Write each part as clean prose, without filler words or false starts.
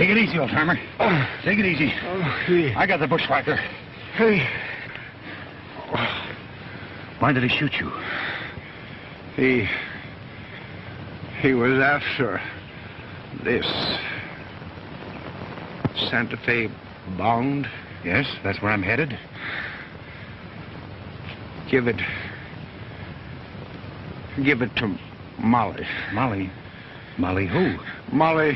Take it easy, old-timer. Take it easy. I got the bushwhacker. Hey. Why did he shoot you? He was after this Santa Fe bound. Yes, that's where I'm headed. Give it to Molly. Molly? Molly who? Molly,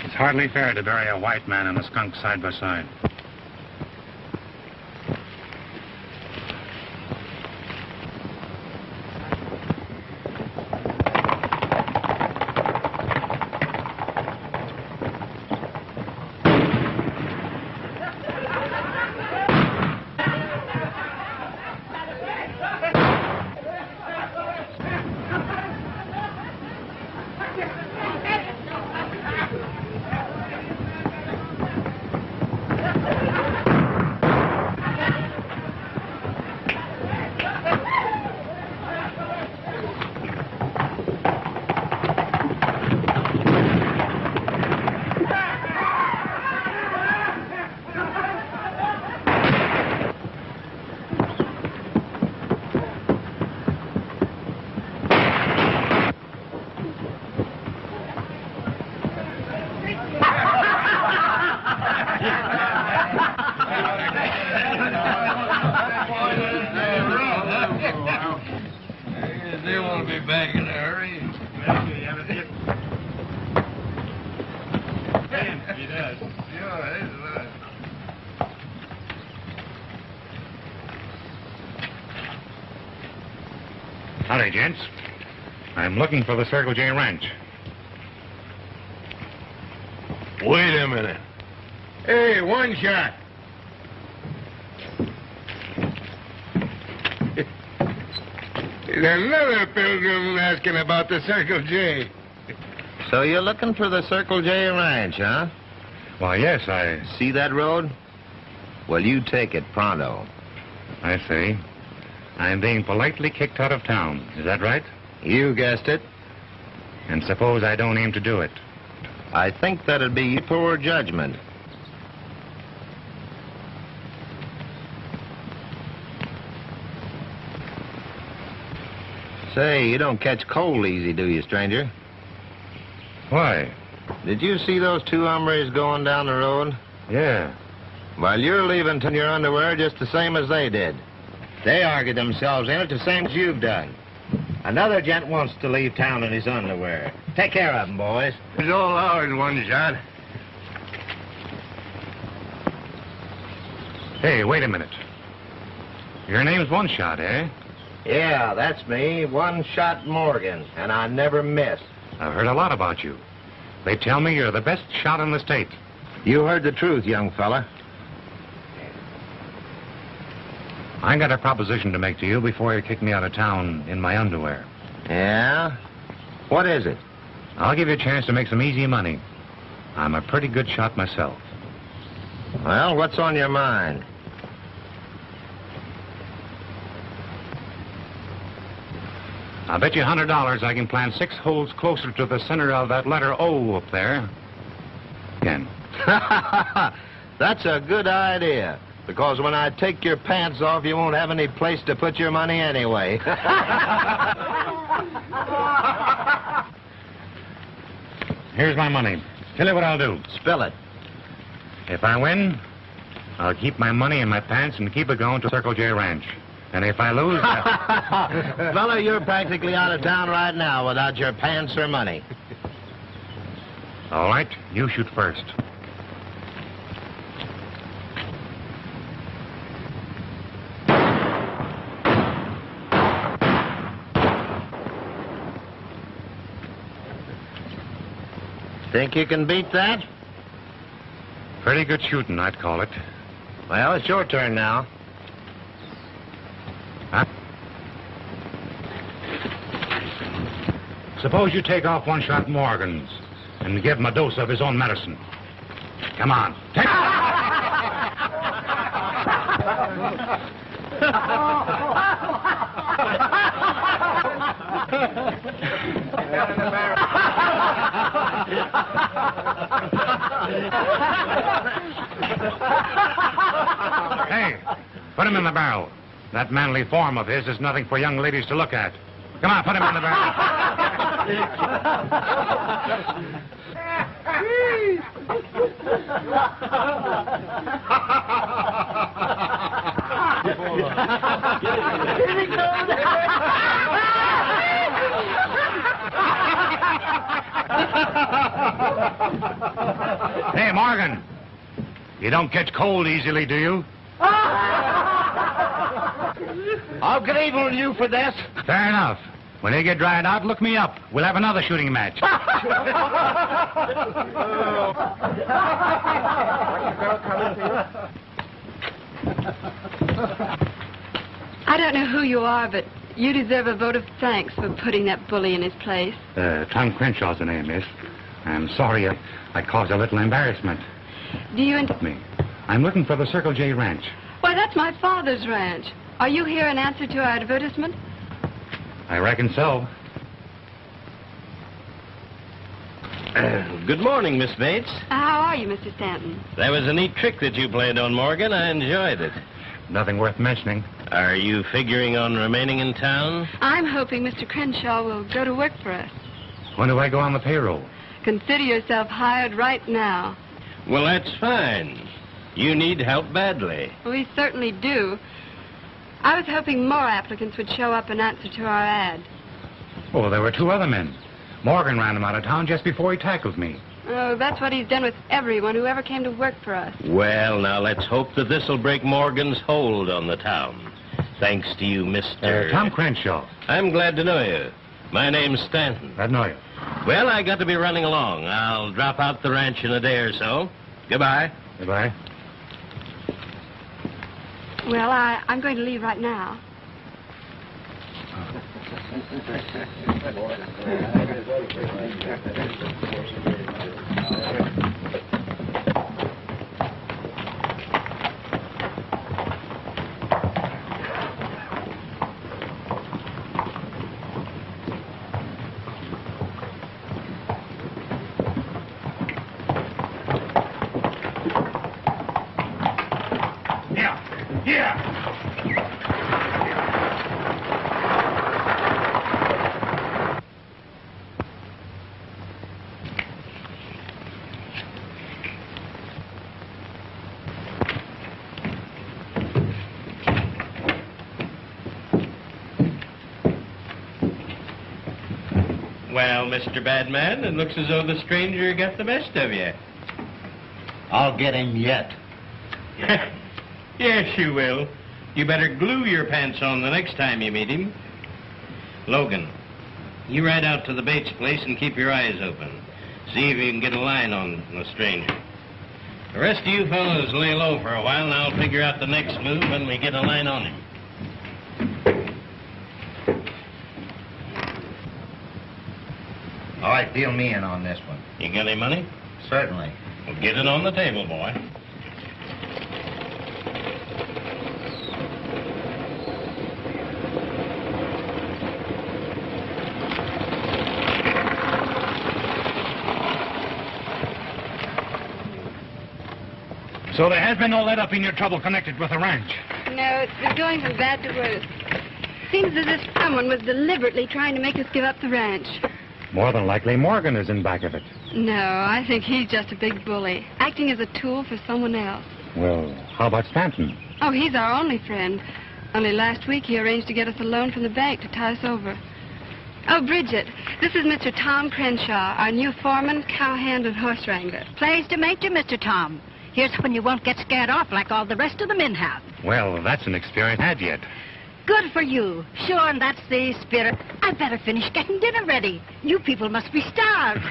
It's hardly fair to bury a white man and a skunk side by side. They want to be back in a hurry. He does. Yeah, he's right. Howdy, gents. I'm looking for the Circle J Ranch. Wait a minute. Hey, one shot. There's another pilgrim asking about the Circle J. So you're looking for the Circle J Ranch, huh? Why, yes, I See that road? Well, you take it pronto. see. I'm being politely kicked out of town. Is that right? You guessed it. And suppose I don't aim to do it. I think that'd be poor judgment. Say, you don't catch cold easy, do you, stranger? Why? Did you see those two hombres going down the road? Yeah. Well, you're leaving in your underwear just the same as they did. They argued themselves in it the same as you've done. Another gent wants to leave town in his underwear. Take care of him, boys. It's all ours, one shot. Hey, wait a minute. Your name's One Shot, eh? Yeah, that's me, One Shot Morgan, and I never miss. I've heard a lot about you. They tell me you're the best shot in the state. You heard the truth, young fella. I got a proposition to make to you before you kick me out of town in my underwear. Yeah? What is it? I'll give you a chance to make some easy money. I'm a pretty good shot myself. Well, what's on your mind? I'll bet you $100 I can plant 6 holes closer to the center of that letter O up there. Again. That's a good idea. Because when I take your pants off, you won't have any place to put your money anyway. Here's my money. Tell you what I'll do. Spill it. If I win, I'll keep my money in my pants and keep it going to Circle J Ranch. And if I lose... Fella, you're practically out of town right now without your pants or money. All right, you shoot first. Think you can beat that? Pretty good shooting, I'd call it. Well, it's your turn now. Huh? Suppose you take off one-shot Morgan's and give him a dose of his own medicine. Come on, take Hey, put him in the barrel. That manly form of his is nothing for young ladies to look at. Come on, put him in the barrel. Hey, Morgan. You don't catch cold easily, do you? I'll get even with you for this. Fair enough. When they get dried out, look me up. We'll have another shooting match. I don't know who you are, but you deserve a vote of thanks for putting that bully in his place. Tom Crenshaw's the name, miss. I'm sorry I caused a little embarrassment. Do you... Me. I'm looking for the Circle J Ranch. Why, that's my father's ranch. Are you here in answer to our advertisement? I reckon so. Good morning, Miss Bates. How are you, Mr. Stanton? That was a neat trick that you played on Morgan. I enjoyed it. Nothing worth mentioning. Are you figuring on remaining in town? I'm hoping Mr. Crenshaw will go to work for us. When do I go on the payroll? Consider yourself hired right now. Well, that's fine. You need help badly. We certainly do. I was hoping more applicants would show up in answer to our ad. Oh, there were two other men. Morgan ran him out of town just before he tackled me. Oh, that's what he's done with everyone who ever came to work for us. Well, now let's hope that this will break Morgan's hold on the town. Thanks to you, Mr. Tom Crenshaw. I'm glad to know you. My name's Stanton. I'd know you. Well, I got to be running along. I'll drop out the ranch in a day or so. Goodbye. Goodbye. Well, I'm going to leave right now. Well, Mr. Badman, it looks as though the stranger got the best of you. I'll get him yet. Yes, you will. You better glue your pants on the next time you meet him. Logan, you ride out to the Bates place and keep your eyes open. See if you can get a line on the stranger. The rest of you fellows lay low for a while, and I'll figure out the next move when we get a line on him. All right, deal me in on this one. You got any money? Certainly. Well, get it on the table, boy. So there has been no let-up in your trouble connected with the ranch? No, it's been going from bad to worse. Seems as if someone was deliberately trying to make us give up the ranch. More than likely Morgan is in back of it. No, I think he's just a big bully, acting as a tool for someone else. Well, how about Stanton? Oh, he's our only friend. Only last week he arranged to get us a loan from the bank to tie us over. Oh, Bridget, this is Mr. Tom Crenshaw, our new foreman, cowhand, and horse wrangler. Pleased to meet you, Mr. Tom. Here's when you won't get scared off like all the rest of the men have. Well, that's an experience I had yet. Good for you. Sure, and that's the spirit. I'd better finish getting dinner ready. You people must be starved.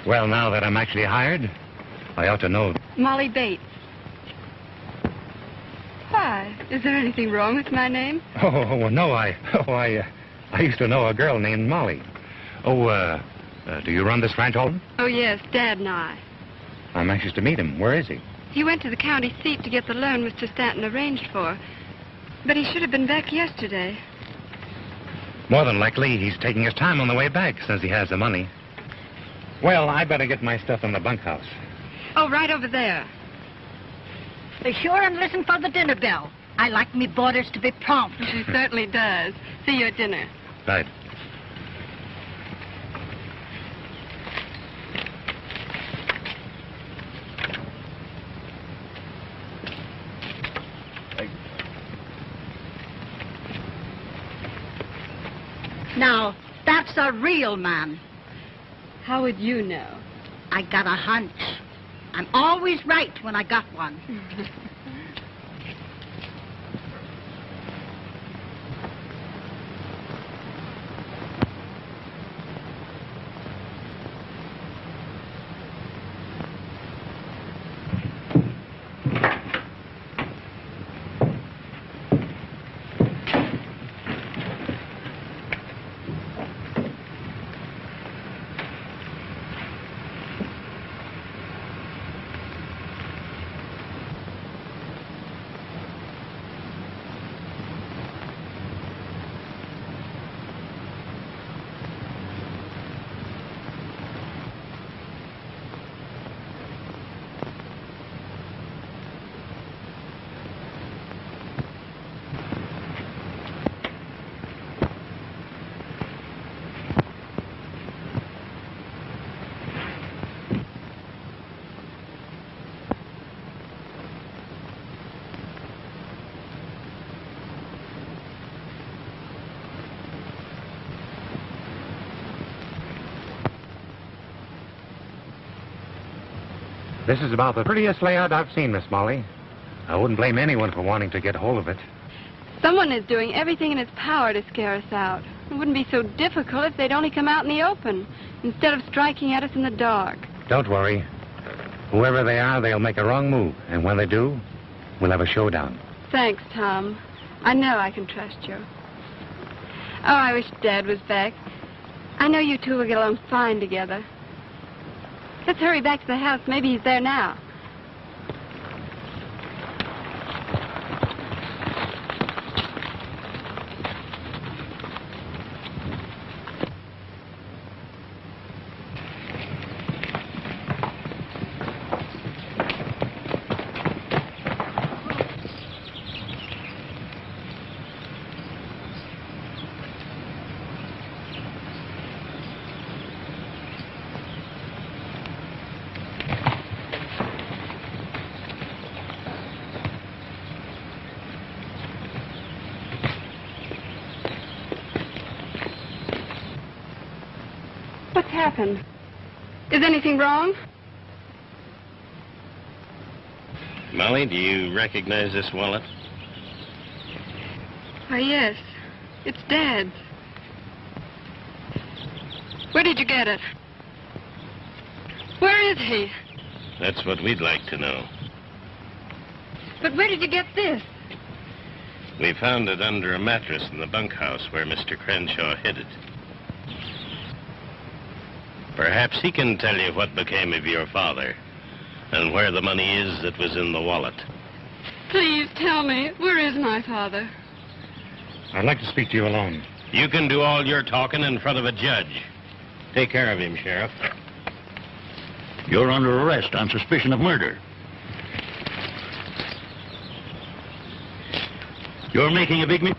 Well, now that I'm actually hired, I ought to know. Molly Bates. Why? Is there anything wrong with my name? Oh, no, I used to know a girl named Molly. Oh, do you run this ranch, Holden? Oh, yes, Dad and I. I'm anxious to meet him. Where is he? He went to the county seat to get the loan Mr. Stanton arranged for. But he should have been back yesterday. More than likely, he's taking his time on the way back since he has the money. Well, I better get my stuff in the bunkhouse. Oh, right over there. Be sure and listen for the dinner bell. I like me boarders to be prompt. She certainly does. See you at dinner. Right. Now, that's a real man. How would you know? I got a hunch. I'm always right when I got one. This is about the prettiest layout I've seen, Miss Molly. I wouldn't blame anyone for wanting to get hold of it. Someone is doing everything in its power to scare us out. It wouldn't be so difficult if they'd only come out in the open, instead of striking at us in the dark. Don't worry. Whoever they are, they'll make a wrong move. And when they do, we'll have a showdown. Thanks, Tom. I know I can trust you. Oh, I wish Dad was back. I know you two will get along fine together. Let's hurry back to the house. Maybe he's there now. What's happened? Is anything wrong? Molly, do you recognize this wallet? Why, yes. It's Dad's. Where did you get it? Where is he? That's what we'd like to know. But where did you get this? We found it under a mattress in the bunkhouse where Mr. Crenshaw hid it. Perhaps he can tell you what became of your father and where the money is that was in the wallet. Please tell me, where is my father? I'd like to speak to you alone. You can do all your talking in front of a judge. Take care of him, Sheriff. You're under arrest on suspicion of murder. You're making a big... Put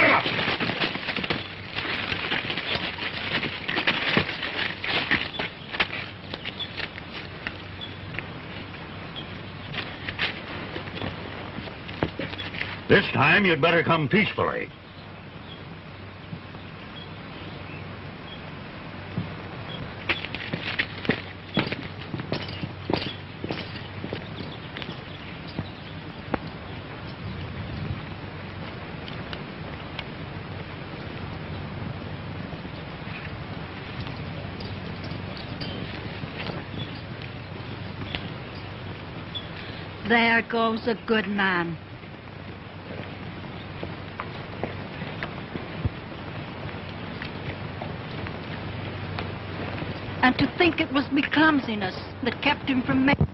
him up! This time you'd better come peacefully. There goes a good man. And to think it was me clumsiness that kept him from making...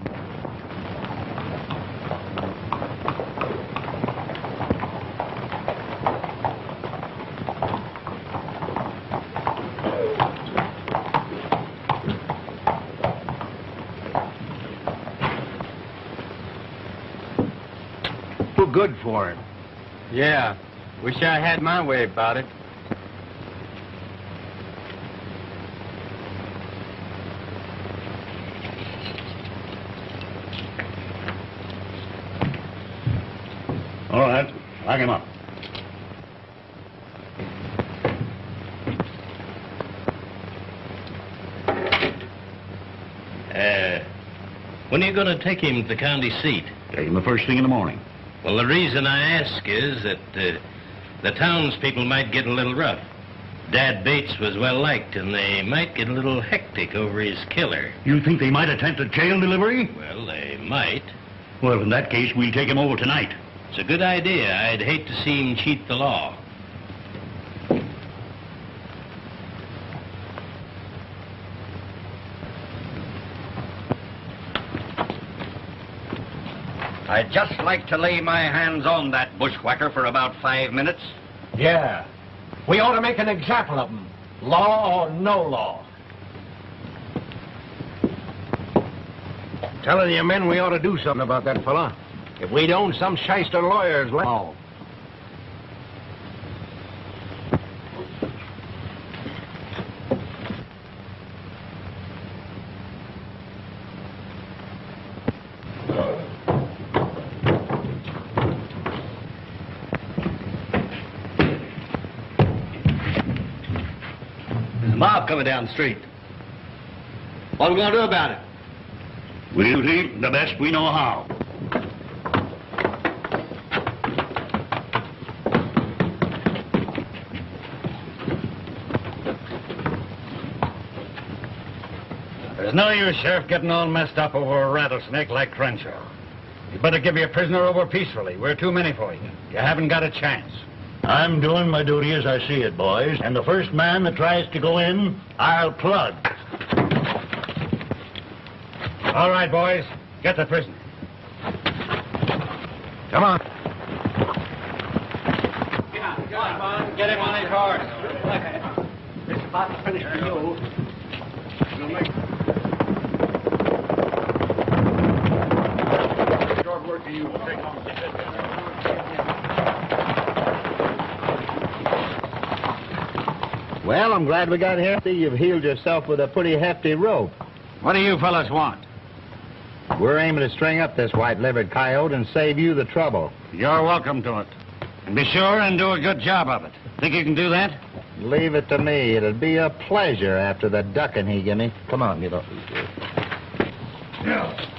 Good for him. Yeah. Wish I had my way about it. All right. Lock him up. When are you going to take him to the county seat? Take him the first thing in the morning. Well, the reason I ask is that the townspeople might get a little rough. Dad Bates was well liked, and they might get a little hectic over his killer. You think they might attempt a jail delivery? Well, they might. Well, in that case, we'll take him over tonight. It's a good idea. I'd hate to see him cheat the law. I'd just like to lay my hands on that bushwhacker for about 5 minutes. Yeah. We ought to make an example of him. Law or no law. Telling you men we ought to do something about that fella. If we don't, some shyster lawyers will. Oh. Mob coming down the street. What are we going to do about it? We'll do the best we know how. There's no use, Sheriff, getting all messed up over a rattlesnake like Crenshaw. You better give your prisoner over peacefully. We're too many for you. You haven't got a chance. I'm doing my duty as I see it, boys. And the first man that tries to go in, I'll plug. All right, boys. Get the prisoner. Come on. Come on, Bond. Get him on his horse. It's about to finish for you. Short word to you. Take on. Well, I'm glad we got here. See, you've healed yourself with a pretty hefty rope. What do you fellas want? We're aiming to string up this white-livered coyote and save you the trouble. You're welcome to it. And be sure and do a good job of it. Think you can do that? Leave it to me. It'll be a pleasure after the ducking he give me. Come on, get up. Yeah.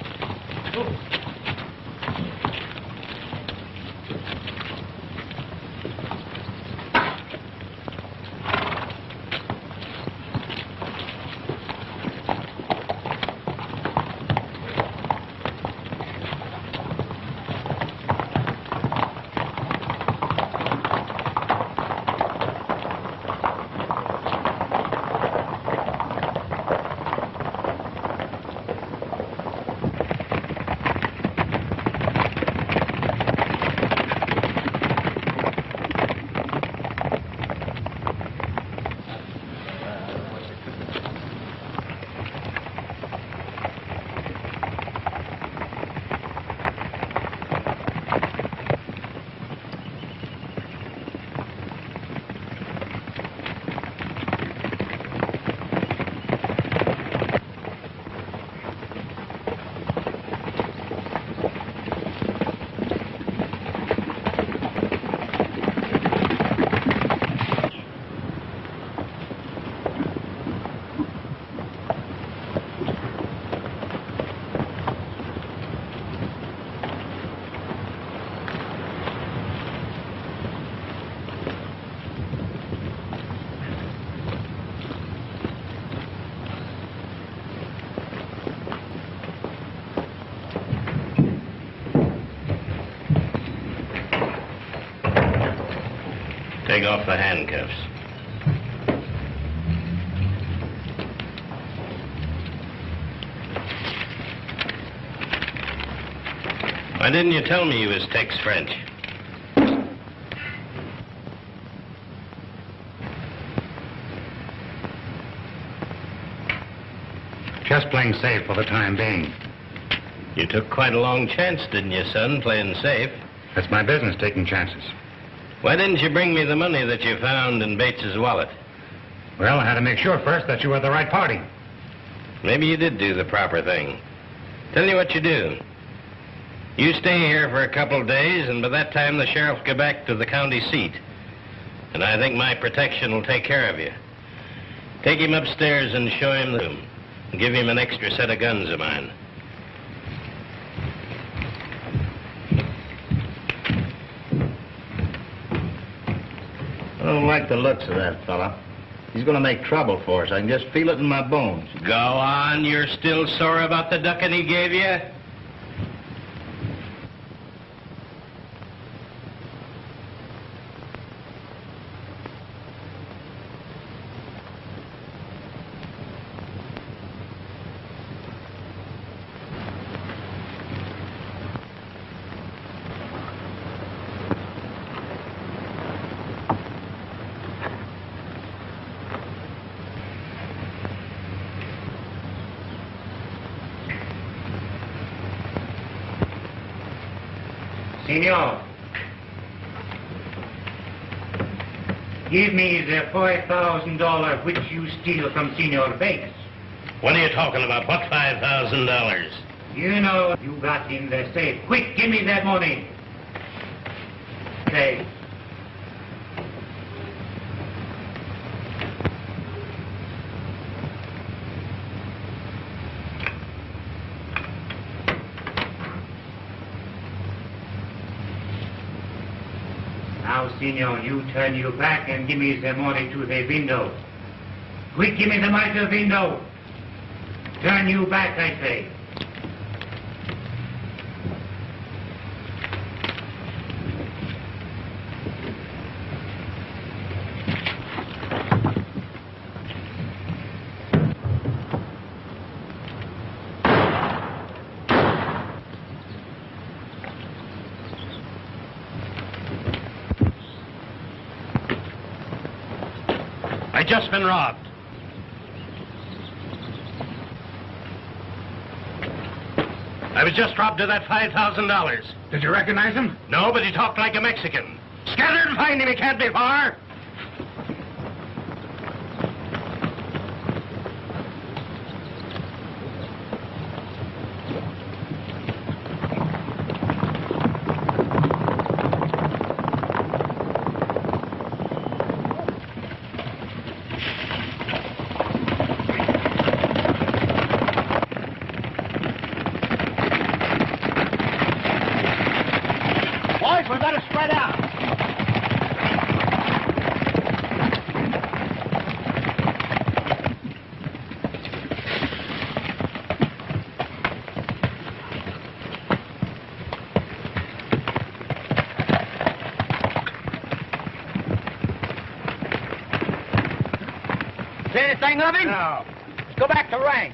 Take off the handcuffs. Why didn't you tell me you was Tex French? Just playing safe for the time being. You took quite a long chance, didn't you, son, playing safe? That's my business, taking chances. Why didn't you bring me the money that you found in Bates's wallet? Well, I had to make sure first that you were the right party. Maybe you did do the proper thing. Tell you what you do. You stay here for a couple of days, and by that time the sheriff will get back to the county seat. And I think my protection will take care of you. Take him upstairs and show him the room. And give him an extra set of guns of mine. I don't like the looks of that fella. He's going to make trouble for us. I can just feel it in my bones. Go on. You're still sore about the ducking he gave you? Senor, give me the $5,000 which you steal from Senor Bates. What are you talking about? What $5,000? You know you got in the safe. Quick, give me that money. Say. Now, senor, you turn your back and give me the money to the window. Quick, give me the money to the window. Turn you back, I say. I just been robbed. I was just robbed of that $5,000. Did you recognize him? No, but he talked like a Mexican. Scatter and find him. He can't be far. Boys, we better spread out. See anything of him? No. Let's go back to rank.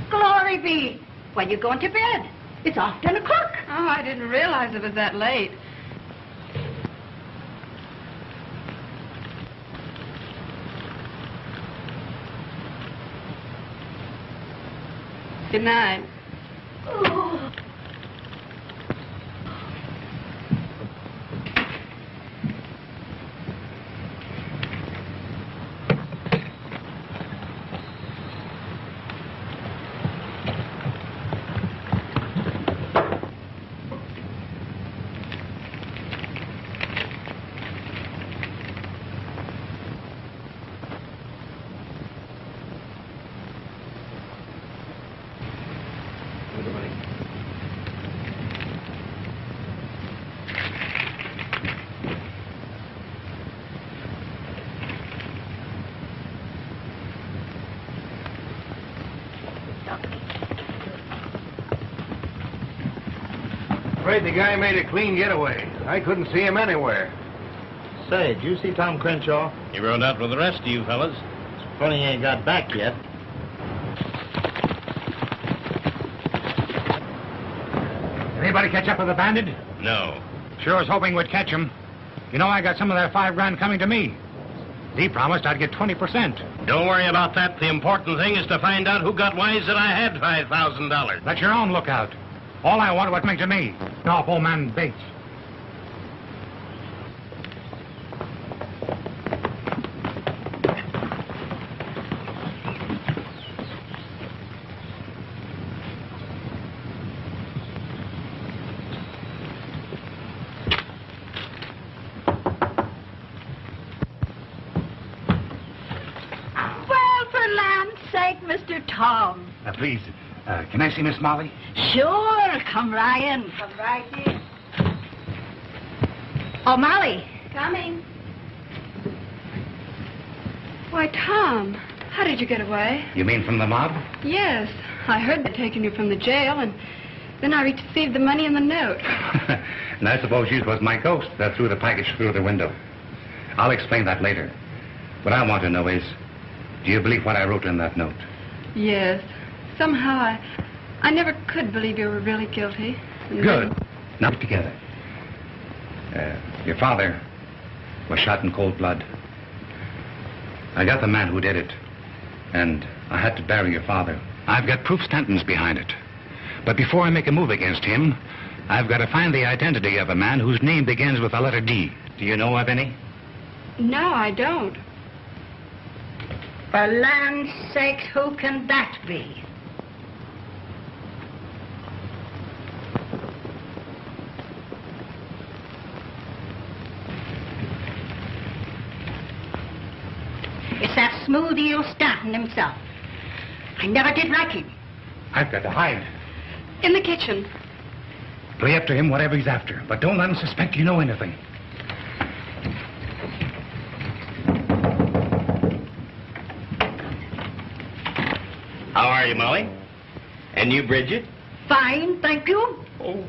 Glory be. When you going to bed? It's off 10 o'clock. Oh, I didn't realize it was that late. Good night. afraid the guy made a clean getaway. I couldn't see him anywhere. Say, did you see Tom Crenshaw? He rode out with the rest of you fellas. It's funny he ain't got back yet. Anybody catch up with the bandit? No. Sure was hoping we'd catch him. You know, I got some of that $5,000 coming to me. He promised I'd get 20%. Don't worry about that. The important thing is to find out who got wise that I had $5,000. That's your own lookout. All I want was coming to me. Off old man Bates. Mr. Tom. Please, can I see Miss Molly? Sure, come right in. Come right in. Oh, Molly. Coming. Why, Tom, how did you get away? You mean from the mob? Yes, I heard they'd taken you from the jail, and then I received the money and the note. And I suppose you was my ghost that threw the package through the window. I'll explain that later. What I want to know is, do you believe what I wrote in that note? Yes. Somehow I never could believe you were really guilty. And Good. then- Now get together. Your father was shot in cold blood. I got the man who did it, and I had to bury your father. I've got proof Stanton's behind it. But before I make a move against him, I've got to find the identity of a man whose name begins with the letter D. Do you know of any? No, I don't. For land's sake, who can that be? It's that smooth eel Stanton himself. I never did like him. I've got to hide. In the kitchen. Play up to him whatever he's after, but don't let him suspect you know anything. How are you, Molly? And you, Bridget? Fine, thank you. Oh.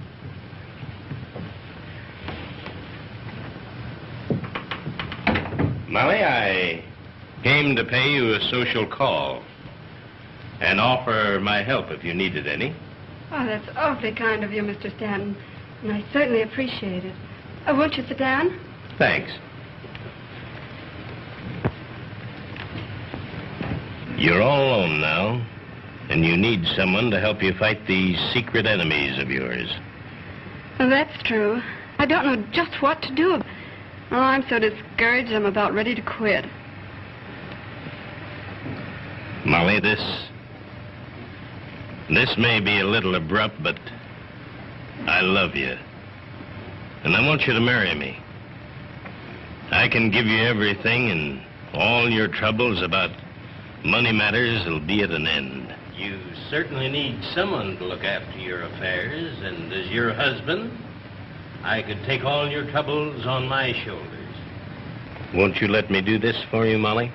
Molly, I came to pay you a social call and offer my help if you needed any. Oh, that's awfully kind of you, Mr. Stanton. And I certainly appreciate it. Oh, won't you sit down? Thanks. You're all alone now, and you need someone to help you fight these secret enemies of yours. Well, that's true. I don't know just what to do. Oh, I'm so discouraged I'm about ready to quit. Molly, this may be a little abrupt, but I love you. And I want you to marry me. I can give you everything, and all your troubles about money matters will be at an end. You certainly need someone to look after your affairs, and as your husband, I could take all your troubles on my shoulders. Won't you let me do this for you, Molly?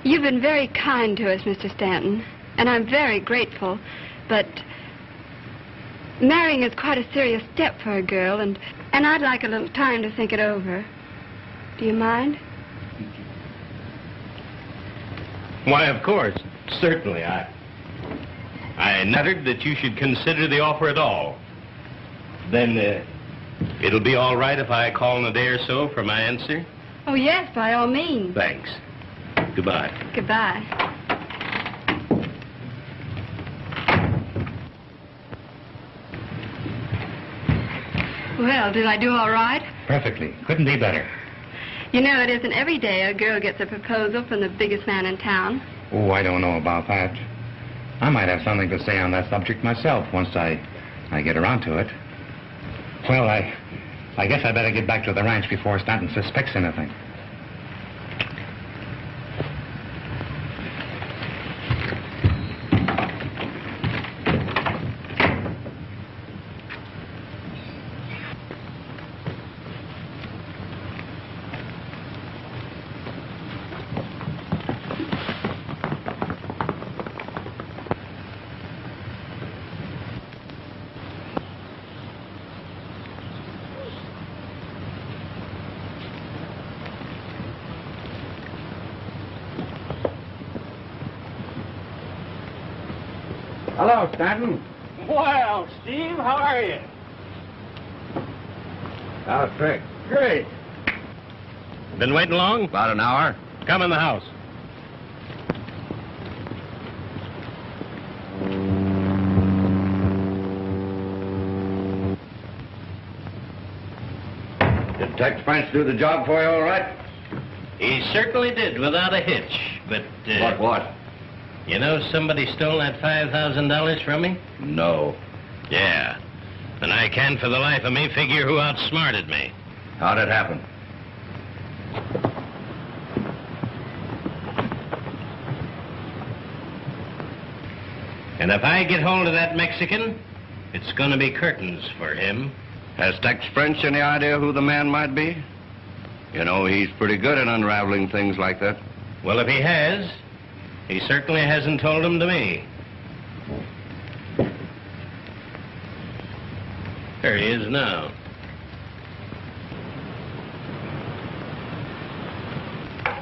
You've been very kind to us, Mr. Stanton, and I'm very grateful, but marrying is quite a serious step for a girl, and I'd like a little time to think it over. Do you mind? Why, of course. Certainly. I nuttered that you should consider the offer at all. Then, it'll be all right if I call in a day or so for my answer? Oh, yes, by all means. Thanks. Goodbye. Goodbye. Well, did I do all right? Perfectly. Couldn't be better. You know, it isn't every day a girl gets a proposal from the biggest man in town. Oh, I don't know about that. I might have something to say on that subject myself once I get around to it. Well, I guess I better get back to the ranch before Stanton suspects anything. Hello, Stanton. Well, Steve, how are you? How's Trick? Great. Been waiting long? About an hour. Come in the house. Did Tex French do the job for you all right? He certainly did, without a hitch. But, What? you know somebody stole that $5,000 from me? No. Yeah. And I can't for the life of me figure who outsmarted me. How'd it happen? And if I get hold of that Mexican, it's going to be curtains for him. Has Tex French any idea who the man might be? You know, he's pretty good at unraveling things like that. Well, if he has, he certainly hasn't told them to me. There he is now.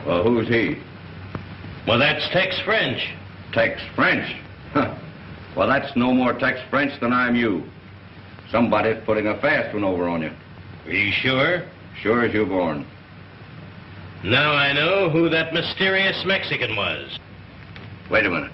Well, who's he? Well, that's Tex French. Tex French? Huh. Well, that's no more Tex French than I'm you. Somebody's putting a fast one over on you. Are you sure? Sure as you're born. Now I know who that mysterious Mexican was. Wait a minute.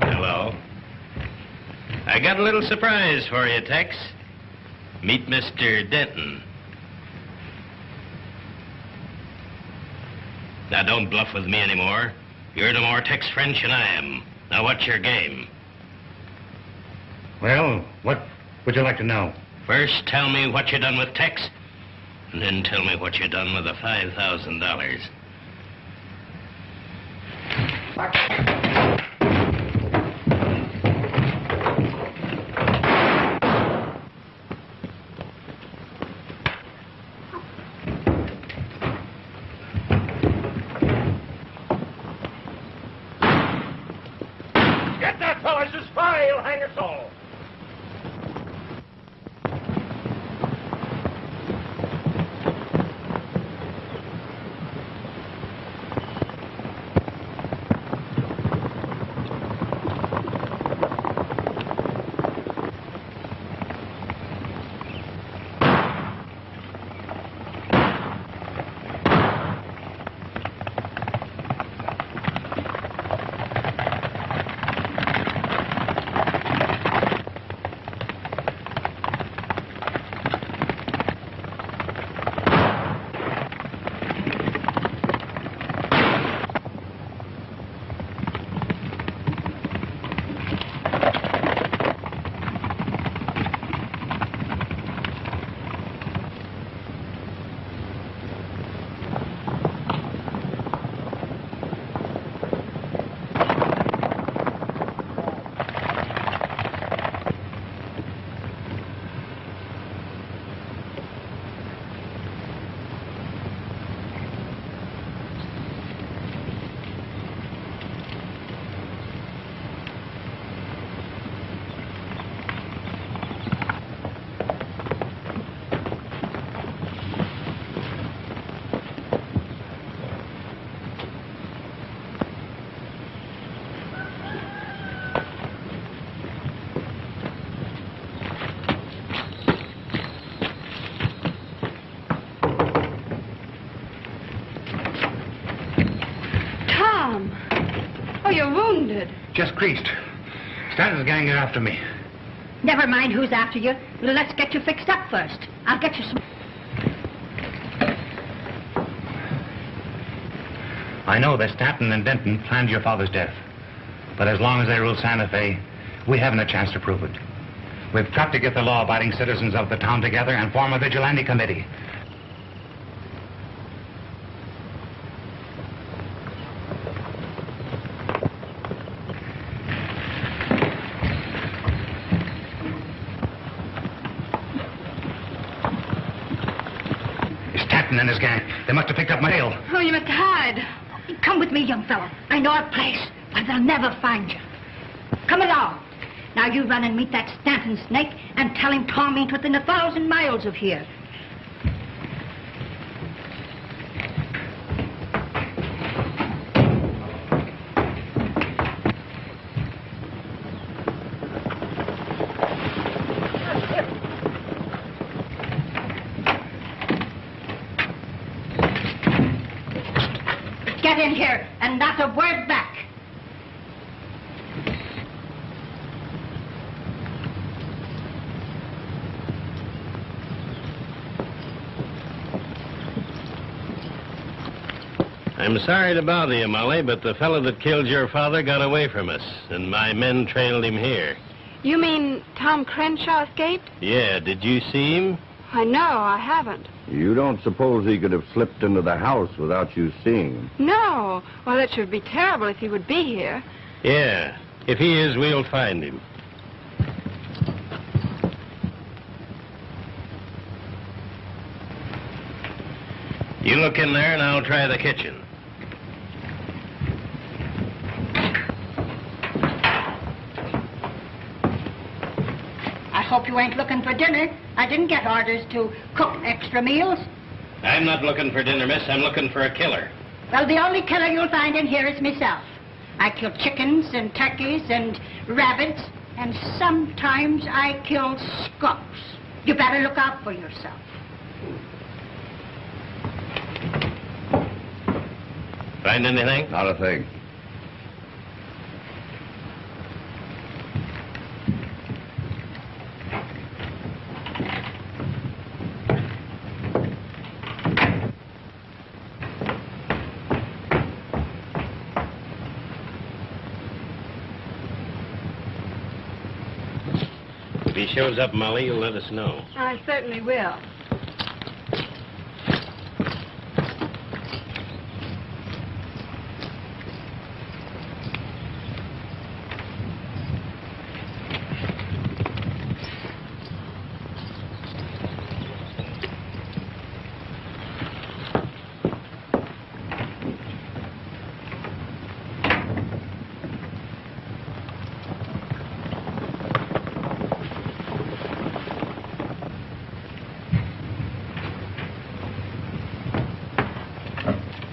Hello. I got a little surprise for you, Tex. Meet Mr. Denton. Now, don't bluff with me anymore. You're no more Tex French than I am. Now, what's your game? Well, what would you like to know? First, tell me what you done with Tex, and then tell me what you done with the $5,000. Get that fellow! He's a spy! He'll hang us all! You're wounded. Just creased. Stanton's gang are after me. Never mind who's after you. Let's get you fixed up first. I'll get you some... I know that Stanton and Denton planned your father's death. But as long as they rule Santa Fe, we haven't a chance to prove it. We've got to get the law-abiding citizens of the town together and form a vigilante committee. And his gang. They must have picked up my tail. Oh, you must hide. Come with me, young fellow. I know a place. Well, they'll never find you. Come along. Now you run and meet that Stanton snake and tell him Tom ain't within 1,000 miles of here. Get in here and not a word back. I'm sorry to bother you, Molly, but the fellow that killed your father got away from us, and my men trailed him here. You mean Tom Crenshaw escaped? Yeah, did you see him? I know, I haven't. You don't suppose he could have slipped into the house without you seeing him? No. Well, it should be terrible if he would be here. Yeah. If he is, we'll find him. You look in there, and I'll try the kitchen. I hope you ain't looking for dinner. I didn't get orders to cook extra meals. I'm not looking for dinner, miss. I'm looking for a killer. Well, the only killer you'll find in here is myself. I kill chickens and turkeys and rabbits, and sometimes I kill skunks. You better look out for yourself. Find anything? Not a thing. If he shows up, Molly, you'll let us know. I certainly will.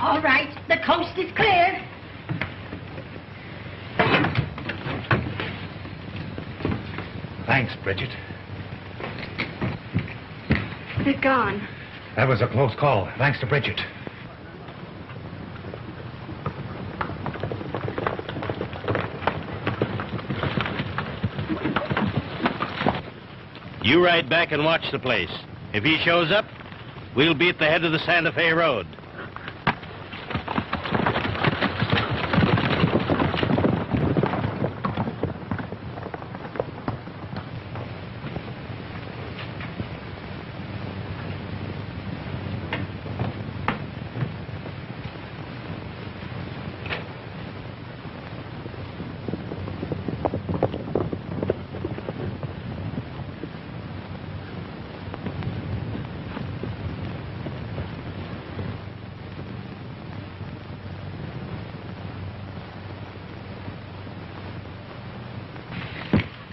All right, the coast is clear. Thanks, Bridget. They're gone. That was a close call. Thanks to Bridget. You ride back and watch the place. If he shows up, we'll be at the head of the Santa Fe Road.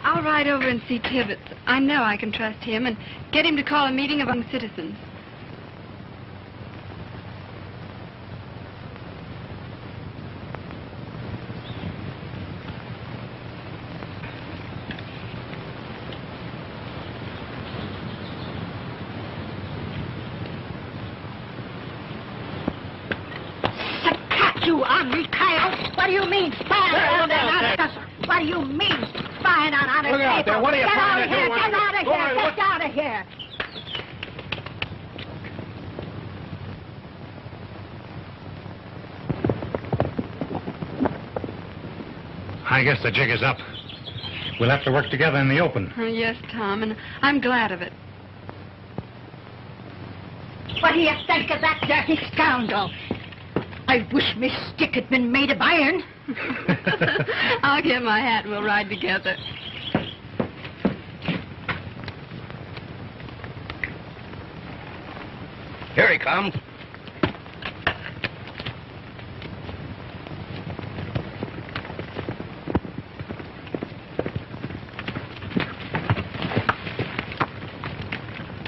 I'll ride over and see Tibbets. I know I can trust him, and get him to call a meeting of young citizens. You ornery coyote! What do you mean, spying on that honest? What do you mean, spying on honest Look out people? there. What are you Get trying out of to here! do? Get out of Go here! on, Get out of here! I guess the jig is up. We'll have to work together in the open. Oh, yes, Tom, and I'm glad of it. What do you think of that dirty scoundrel? I wish my stick had been made of iron. I'll get my hat and we'll ride together. Here he comes.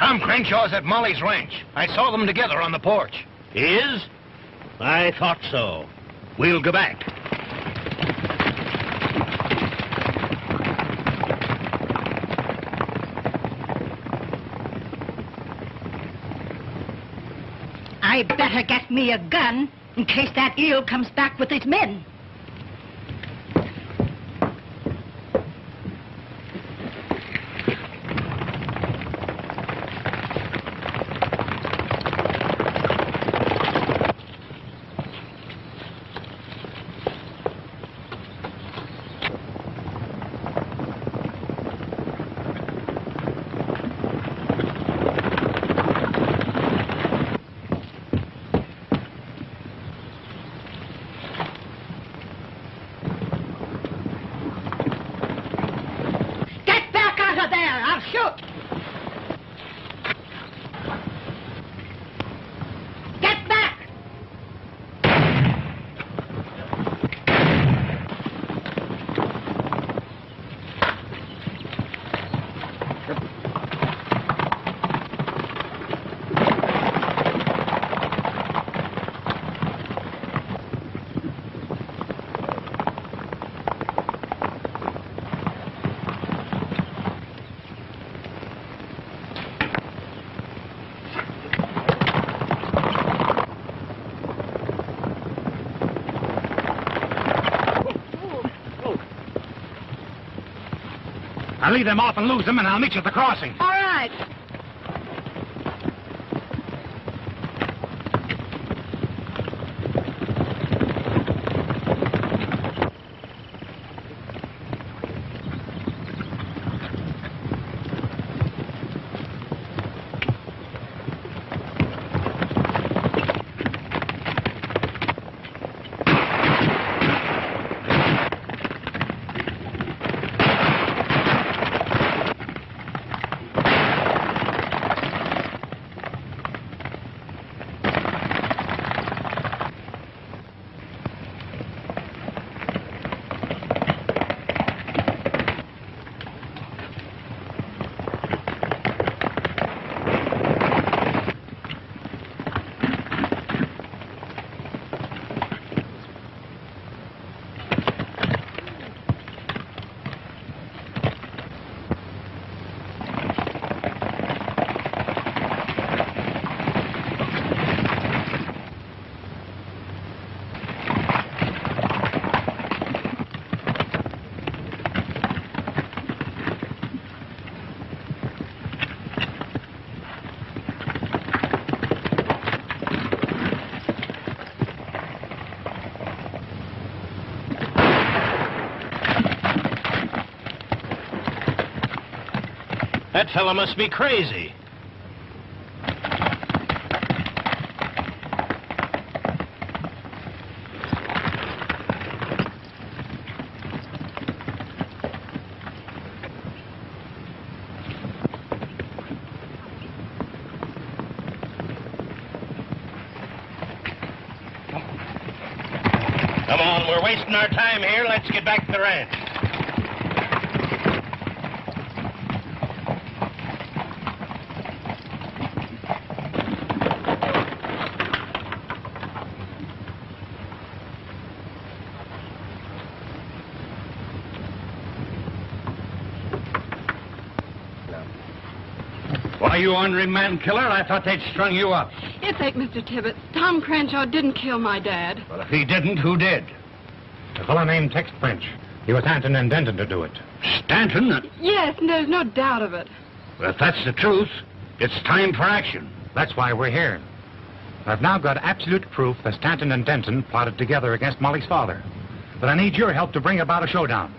Tom Crenshaw's at Molly's ranch. I saw them together on the porch. He is? I thought so. We'll go back. I better get me a gun in case that eel comes back with his men. I'll lead them off and lose them, and I'll meet you at the crossing. All right. That fellow must be crazy. Come on, we're wasting our time here. Let's get back to the ranch. Why, you ornery man-killer, I thought they'd strung you up. It's fake, Mr. Tibbet. Tom Crenshaw didn't kill my dad. Well, if he didn't, who did? A fellow named Tex French. He was Stanton and Denton to do it. Stanton? Yes, and there's no doubt of it. Well, if that's the truth, it's time for action. That's why we're here. I've now got absolute proof that Stanton and Denton plotted together against Molly's father. But I need your help to bring about a showdown.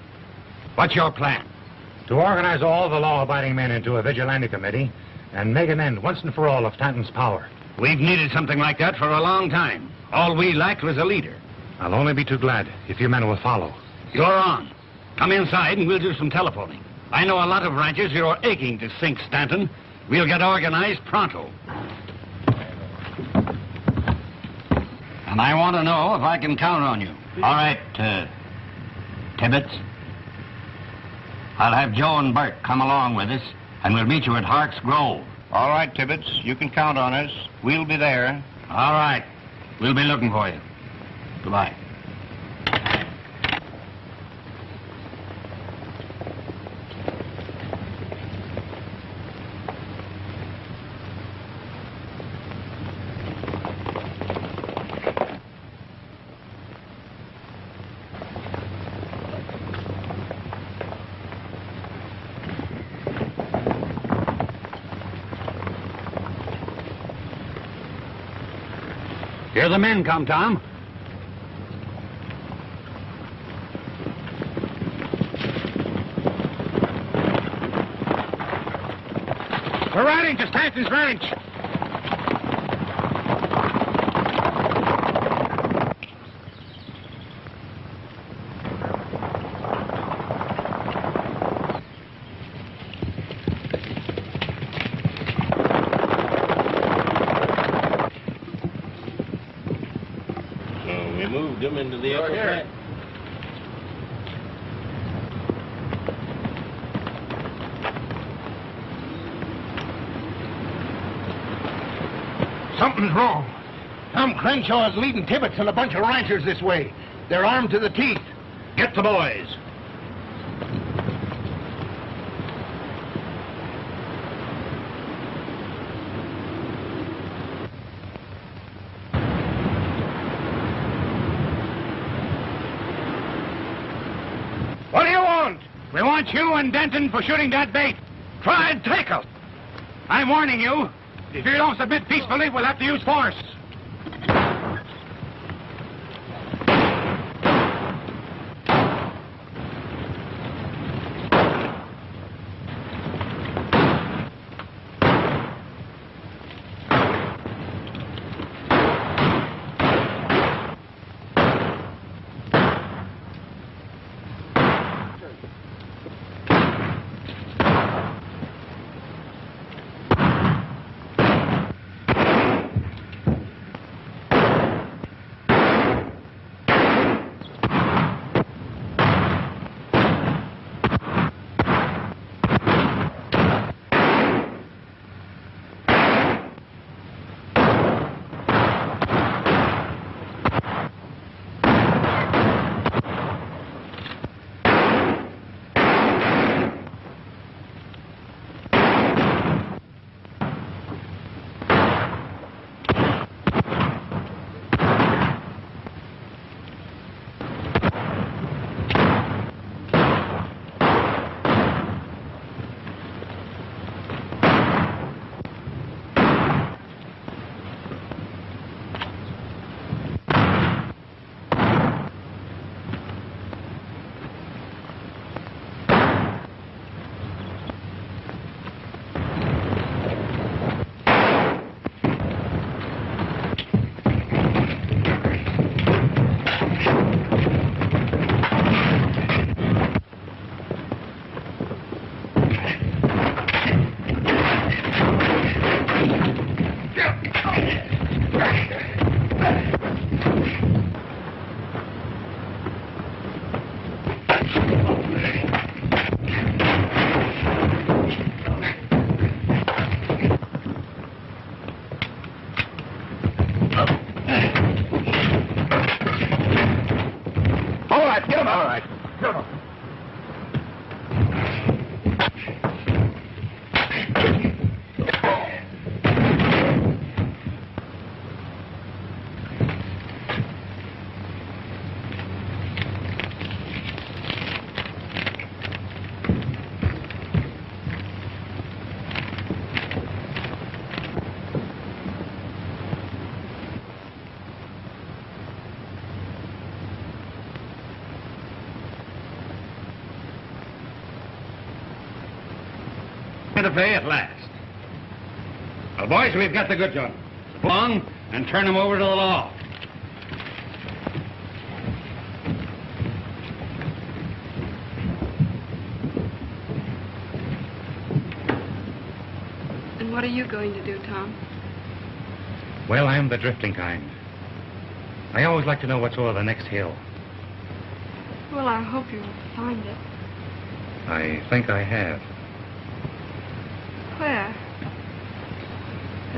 What's your plan? To organize all the law-abiding men into a vigilante committee and make an end once and for all of Stanton's power. We've needed something like that for a long time. All we lacked was a leader. I'll only be too glad if you men will follow. You're on. Come inside and we'll do some telephoning. I know a lot of ranchers who are aching to sink Stanton. We'll get organized pronto. And I want to know if I can count on you. All right, Tibbets. I'll have Joe and Bert come along with us, and we'll meet you at Hark's Grove. All right, Tibbets. You can count on us. We'll be there. All right. We'll be looking for you. Goodbye. Here the men come, Tom. We're riding to Stanton's ranch. Them into the upper flat. Something's wrong. Tom Crenshaw is leading Tibbets and a bunch of ranchers this way. They're armed to the teeth. Get the boys. What do you want? We want you and Denton for shooting that bait. Try and take us. I'm warning you. If you don't submit peacefully, we'll have to use force. To pay at last. Well, boys, we've got the goods on. Along and turn them over to the law. And what are you going to do, Tom? Well, I am the drifting kind. I always like to know what's over the next hill. Well, I hope you'll find it. I think I have. Where?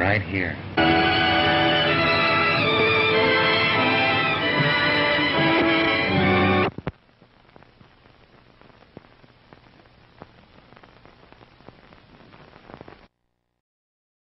Right here.